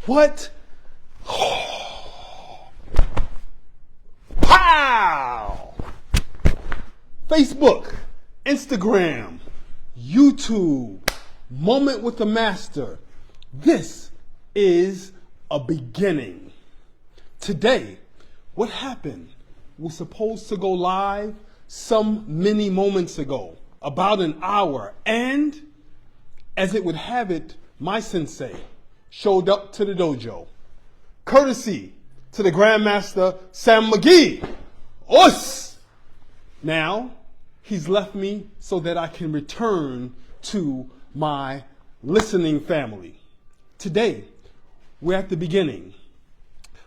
What? Pow! Facebook, Instagram, YouTube, Moment with the Master. This is a beginning. Today, what happened? We're supposed to go live some many moments ago, about an hour, and as it would have it, my sensei showed up to the dojo. Courtesy to the Grandmaster Sam McGee. Us! Now, he's left me so that I can return to my listening family. Today, we're at the beginning.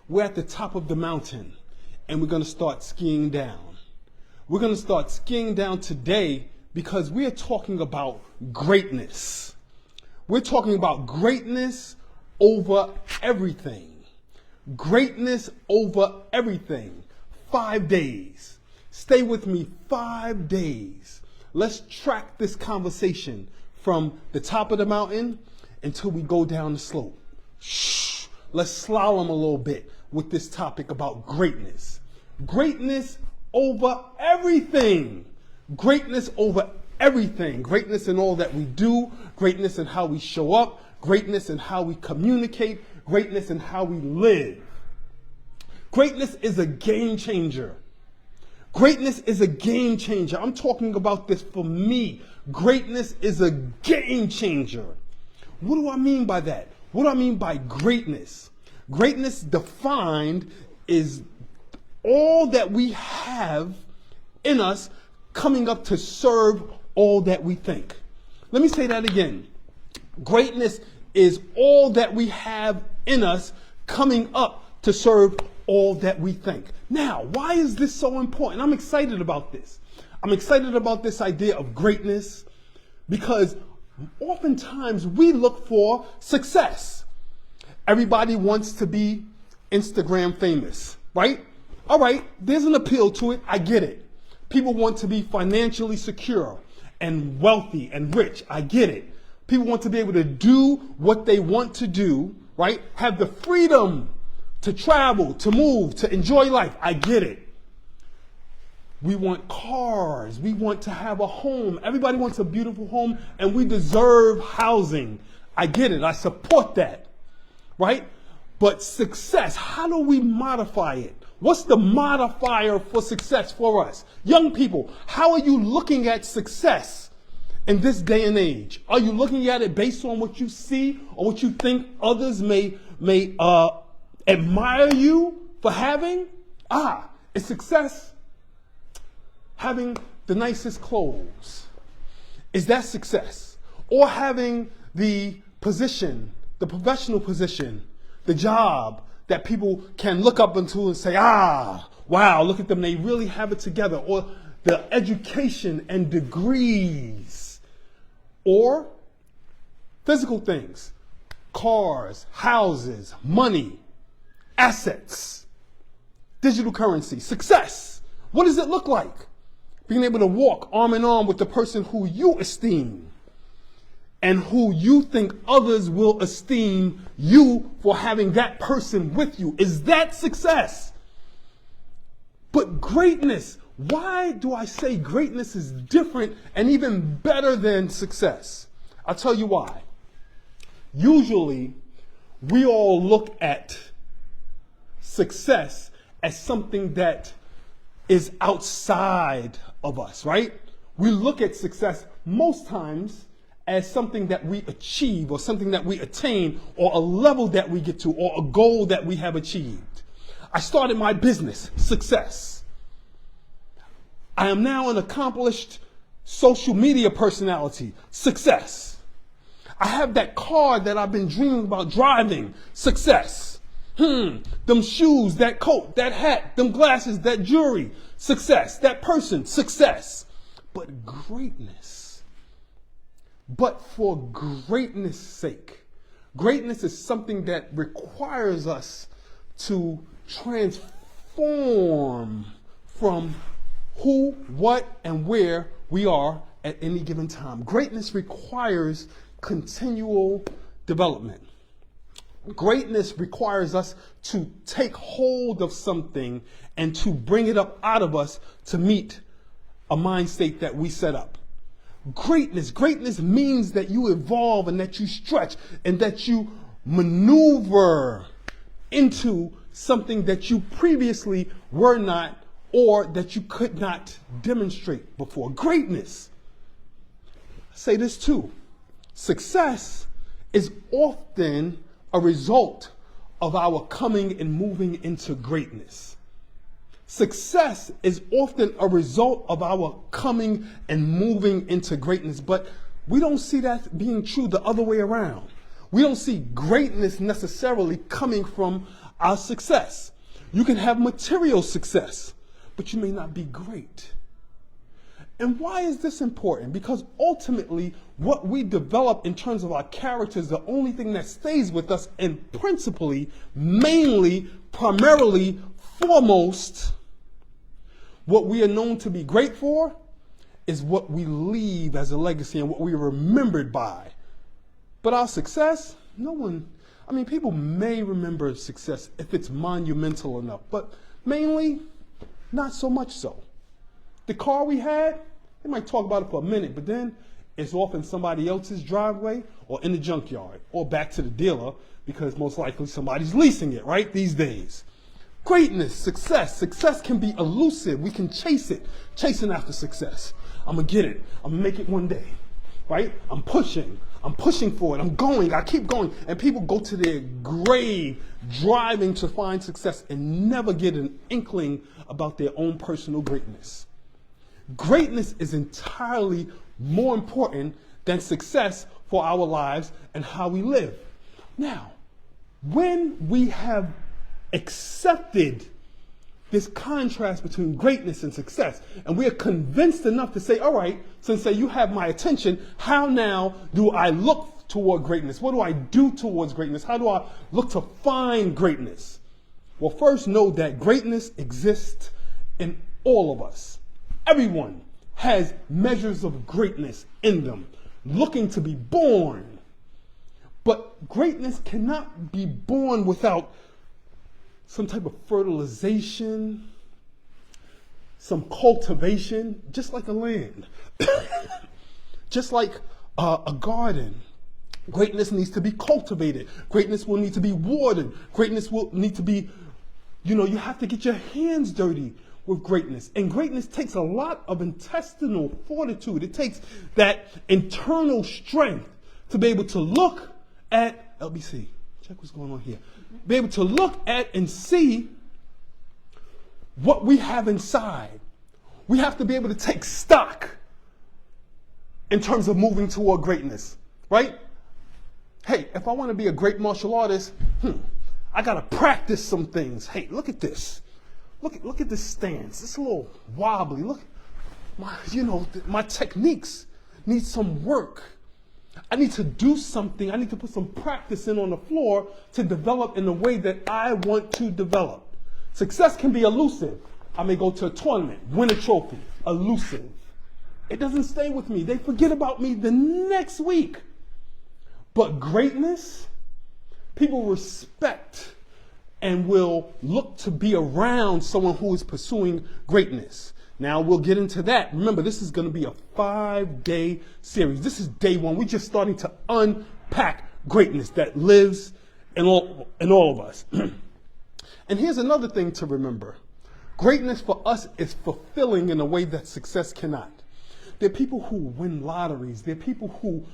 We're at the top of the mountain, and we're going to start skiing down. We're going to start skiing down today because we are talking about greatness. We're talking about greatness over everything. Greatness over everything. 5 days. Stay with me 5 days. Let's track this conversation from the top of the mountain until we go down the slope. Shh. Let's slalom a little bit with this topic about greatness. Greatness over everything. Greatness over everything. Greatness in all that we do. Greatness in how we show up. Greatness in how we communicate. Greatness in how we live. Greatness is a game changer. Greatness is a game changer. I'm talking about this for me. Greatness is a game changer. What do I mean by that? What do I mean by greatness? Greatness defined is all that we have in us coming up to serve all that we think. Let me say that again. Greatness is all that we have in us coming up to serve all that we think. Now, why is this so important? I'm excited about this. I'm excited about this idea of greatness because oftentimes we look for success. Everybody wants to be Instagram famous, right? All right, there's an appeal to it. I get it. People want to be financially secure and wealthy and rich. I get it. People want to be able to do what they want to do, right? Have the freedom to travel, to move, to enjoy life. I get it. We want cars. We want to have a home. Everybody wants a beautiful home, and we deserve housing. I get it. I support that, right? But success, how do we modify it? What's the modifier for success for us? Young people, how are you looking at success in this day and age? Are you looking at it based on what you see or what you think others may admire you for having? Is success having the nicest clothes? Is that success? Or having the position, the professional position, the job that people can look up into and say, wow, look at them, they really have it together. Or the education and degrees. Or physical things, cars, houses, money, assets, digital currency, success. What does it look like? Being able to walk arm in arm with the person who you esteem and who you think others will esteem you for having that person with you. Is that success? But greatness, why do I say greatness is different and even better than success? I'll tell you why. Usually, we all look at success as something that is outside of us, right? We look at success most times as something that we achieve or something that we attain or a level that we get to or a goal that we have achieved. I started my business, success. I am now an accomplished social media personality, success. I have that car that I've been dreaming about driving, success. Them shoes, that coat, that hat, them glasses, that jewelry, success. That person, success. But greatness. But for greatness' sake. Greatness is something that requires us to transform from who, what, and where we are at any given time. Greatness requires continual development. Greatness requires us to take hold of something and to bring it up out of us to meet a mind state that we set up. Greatness means that you evolve and that you stretch and that you maneuver into something that you previously were not or that you could not demonstrate before. Greatness. I say this too. Success is often a result of our coming and moving into greatness. Success is often a result of our coming and moving into greatness, but we don't see that being true the other way around. We don't see greatness necessarily coming from our success. You can have material success, but you may not be great. And why is this important? Because ultimately, what we develop in terms of our character is the only thing that stays with us, and principally, mainly, primarily, foremost, what we are known to be great for is what we leave as a legacy and what we are remembered by. But our success, people may remember success if it's monumental enough, but mainly, not so much so. The car we had, they might talk about it for a minute, but then it's off in somebody else's driveway or in the junkyard or back to the dealer because most likely somebody's leasing it, right, these days. Greatness, success can be elusive. We can chase it, chasing after success. I'm going to get it. I'm going to make it one day, right? I'm pushing for it. I'm going. I keep going. And people go to their grave driving to find success and never get an inkling about their own personal greatness. Greatness is entirely more important than success for our lives and how we live. Now, when we have accepted this contrast between greatness and success, and we are convinced enough to say, all right, since you have my attention, how now do I look toward greatness? What do I do towards greatness? How do I look to find greatness? Well, first know that greatness exists in all of us. Everyone has measures of greatness in them, looking to be born. But greatness cannot be born without some type of fertilization, some cultivation, just like a land, just like a garden. Greatness needs to be cultivated. Greatness will need to be watered. Greatness will need to be, you have to get your hands dirty with greatness. And greatness takes a lot of intestinal fortitude. It takes that internal strength to be able to look at, LBC, check what's going on here. Be able to look at and see what we have inside. We have to be able to take stock in terms of moving toward greatness, right? Hey, if I want to be a great martial artist, I got to practice some things. Hey, look at this. Look at this stance. It's a little wobbly. Look, my techniques need some work. I need to do something. I need to put some practice in on the floor to develop in the way that I want to develop. Success can be elusive. I may go to a tournament, win a trophy. Elusive. It doesn't stay with me. They forget about me the next week. But greatness, people respect and will look to be around someone who is pursuing greatness. Now, we'll get into that. Remember, this is going to be a 5-day series. This is day one. We're just starting to unpack greatness that lives in all of us. And here's another thing to remember. Greatness for us is fulfilling in a way that success cannot. There are people who win lotteries. There are people who,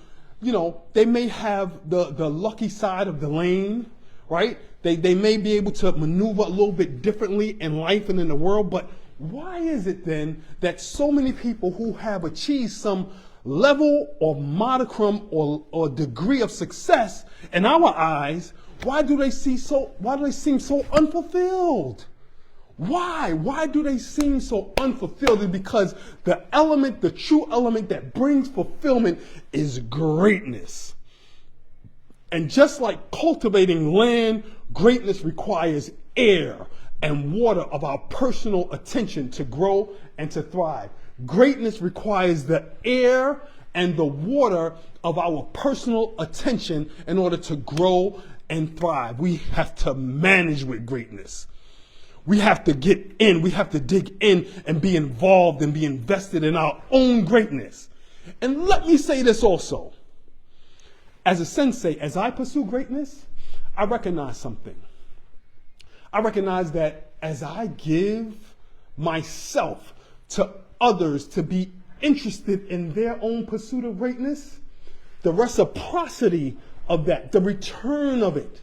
they may have the lucky side of the lane, right? They may be able to maneuver a little bit differently in life and in the world, but why is it then that so many people who have achieved some level or modicum or degree of success in our eyes, why do they seem so unfulfilled? Why? Why do they seem so unfulfilled? It's because the true element that brings fulfillment is greatness. And just like cultivating land, greatness requires air and water of our personal attention to grow and to thrive. Greatness requires the air and the water of our personal attention in order to grow and thrive. We have to manage with greatness. We have to get in. We have to dig in and be involved and be invested in our own greatness. And let me say this also. As a sensei, as I pursue greatness, I recognize something. I recognize that as I give myself to others to be interested in their own pursuit of greatness, the reciprocity of that, the return of it,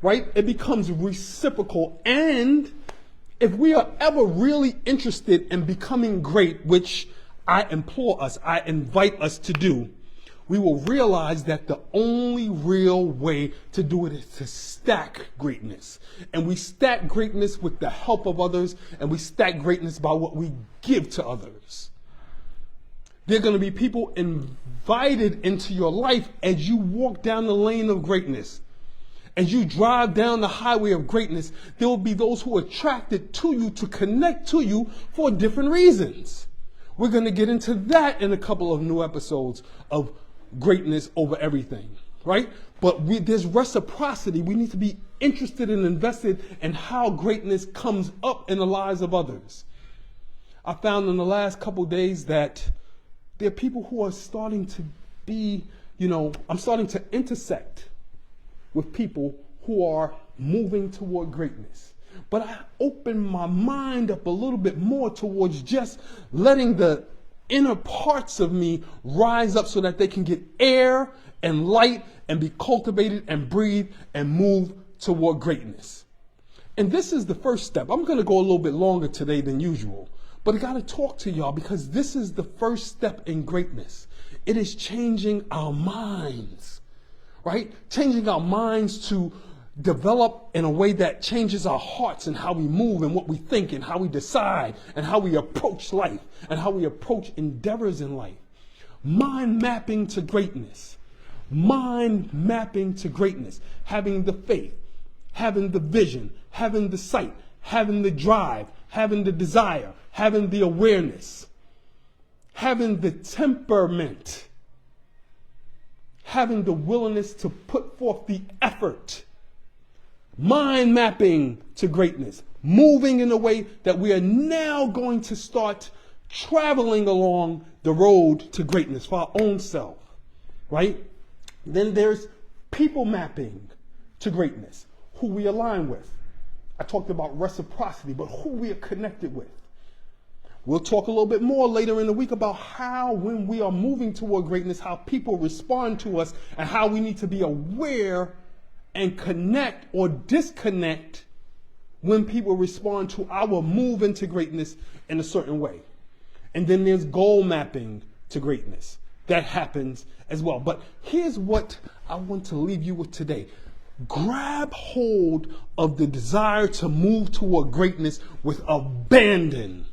right? It becomes reciprocal. And if we are ever really interested in becoming great, which I implore us, I invite us to do, we will realize that the only real way to do it is to stack greatness. And we stack greatness with the help of others, and we stack greatness by what we give to others. There are going to be people invited into your life as you walk down the lane of greatness. As you drive down the highway of greatness, there will be those who are attracted to you, to connect to you for different reasons. We're going to get into that in a couple of new episodes of greatness over everything, right? But there's reciprocity. We need to be interested and invested in how greatness comes up in the lives of others. I found in the last couple of days that there are people who are starting to be, I'm starting to intersect with people who are moving toward greatness. But I opened my mind up a little bit more towards just letting the inner parts of me rise up so that they can get air and light and be cultivated and breathe and move toward greatness. And this is the first step. I'm going to go a little bit longer today than usual, but I got to talk to y'all because this is the first step in greatness. It is changing our minds, right? Changing our minds to develop in a way that changes our hearts and how we move and what we think and how we decide and how we approach life and how we approach endeavors in life. Mind mapping to greatness. Mind mapping to greatness. Having the faith, having the vision, having the sight, having the drive, having the desire, having the awareness, having the temperament, having the willingness to put forth the effort. Mind mapping to greatness, moving in a way that we are now going to start traveling along the road to greatness for our own self, right? Then there's people mapping to greatness, who we align with. I talked about reciprocity, but who we are connected with. We'll talk a little bit more later in the week about how, when we are moving toward greatness, how people respond to us and how we need to be aware and connect or disconnect when people respond to our move into greatness in a certain way. And then there's goal mapping to greatness. That happens as well. But here's what I want to leave you with today. Grab hold of the desire to move toward greatness with abandon.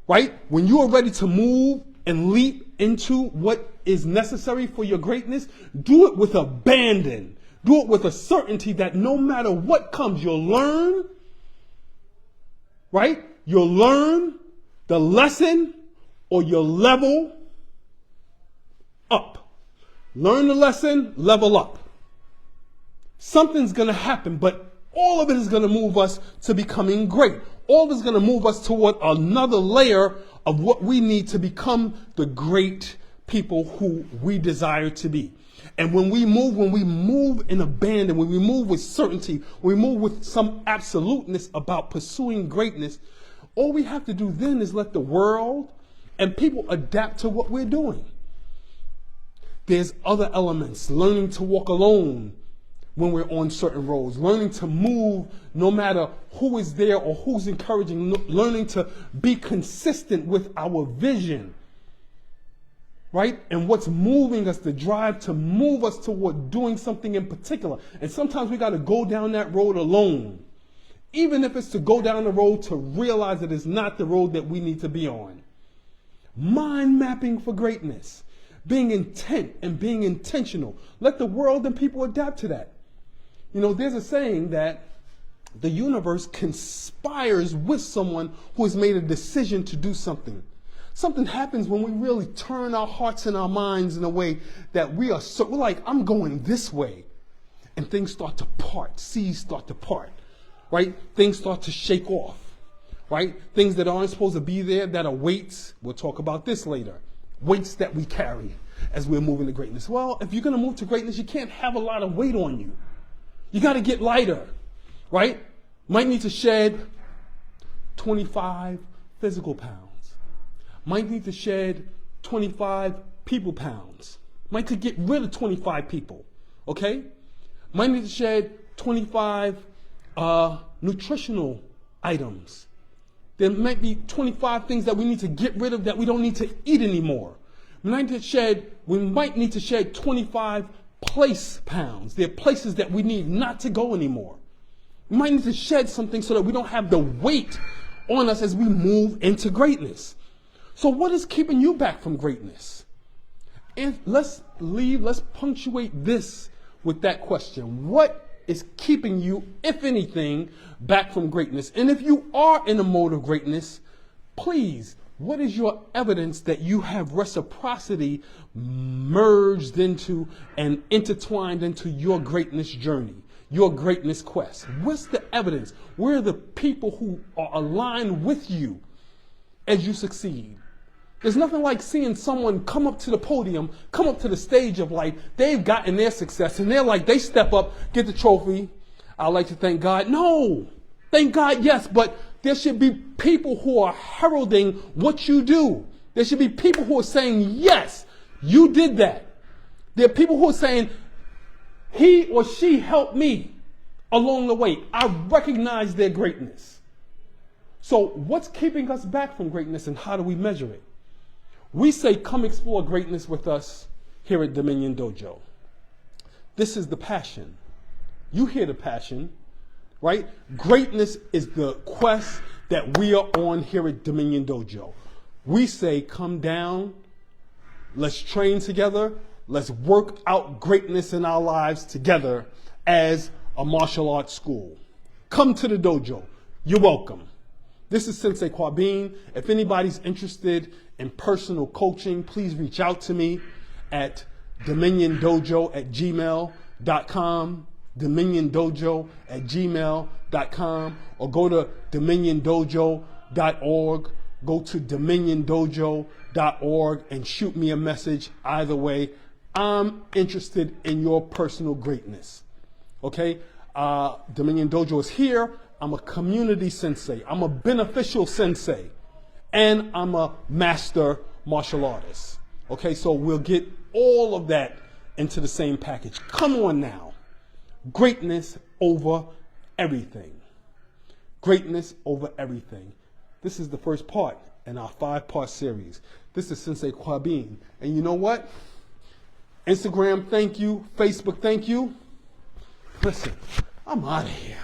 Right? When you are ready to move and leap into what is necessary for your greatness, do it with abandon. Do it with a certainty that no matter what comes, you'll learn, right? You'll learn the lesson or you'll level up. Learn the lesson, level up. Something's going to happen, but all of it is going to move us to becoming great. All of it is going to move us toward another layer of what we need to become the great people who we desire to be. And when we move in abandon, when we move with certainty, when we move with some absoluteness about pursuing greatness, all we have to do then is let the world and people adapt to what we're doing. There's other elements, learning to walk alone when we're on certain roads, learning to move no matter who is there or who's encouraging, learning to be consistent with our vision. Right? And what's moving us, the drive to move us toward doing something in particular. And sometimes we got to go down that road alone. Even if it's to go down the road to realize that it's not the road that we need to be on. Mind mapping for greatness. Being intent and being intentional. Let the world and people adapt to that. There's a saying that the universe conspires with someone who has made a decision to do something. Something happens when we really turn our hearts and our minds in a way that we're like, I'm going this way. and things start to part, seas start to part, right? Things start to shake off, right? Things that aren't supposed to be there, that are weights. We'll talk about this later. Weights that we carry as we're moving to greatness. Well, if you're going to move to greatness, you can't have a lot of weight on you. You got to get lighter, right? Might need to shed 25 physical pounds. Might need to shed 25 people pounds. Might need to get rid of 25 people, okay? Might need to shed 25 nutritional items. There might be 25 things that we need to get rid of that we don't need to eat anymore. We might need to shed 25 place pounds. There are places that we need not to go anymore. We might need to shed something so that we don't have the weight on us as we move into greatness. So what is keeping you back from greatness? And let's punctuate this with that question. What is keeping you, if anything, back from greatness? And if you are in a mode of greatness, please, what is your evidence that you have reciprocity merged into and intertwined into your greatness journey, your greatness quest? What's the evidence? Where are the people who are aligned with you as you succeed? There's nothing like seeing someone come up to the podium, come up to the stage of life. They've gotten their success and they're like, they step up, get the trophy. I'd like to thank God. No, thank God, yes, but there should be people who are heralding what you do. There should be people who are saying, yes, you did that. There are people who are saying, he or she helped me along the way. I recognize their greatness. So what's keeping us back from greatness and how do we measure it? We say, come explore greatness with us here at Dominion Dojo. This is the passion. You hear the passion, right? Greatness is the quest that we are on here at Dominion Dojo. We say, come down, let's train together, let's work out greatness in our lives together as a martial arts school. Come to the dojo. You're welcome. This is Sensei Kwabin. If anybody's interested in personal coaching, please reach out to me at dominiondojo@gmail.com, dominiondojo@gmail.com, or go to dominiondojo.org. Go to dominiondojo.org and shoot me a message. Either way, I'm interested in your personal greatness. Okay? Dominion Dojo is here. I'm a community sensei. I'm a beneficial sensei. And I'm a master martial artist. Okay, so we'll get all of that into the same package. Come on now. Greatness over everything. Greatness over everything. This is the first part in our 5-part series. This is Sensei Kwabin. And you know what? Instagram, thank you. Facebook, thank you. Listen, I'm out of here.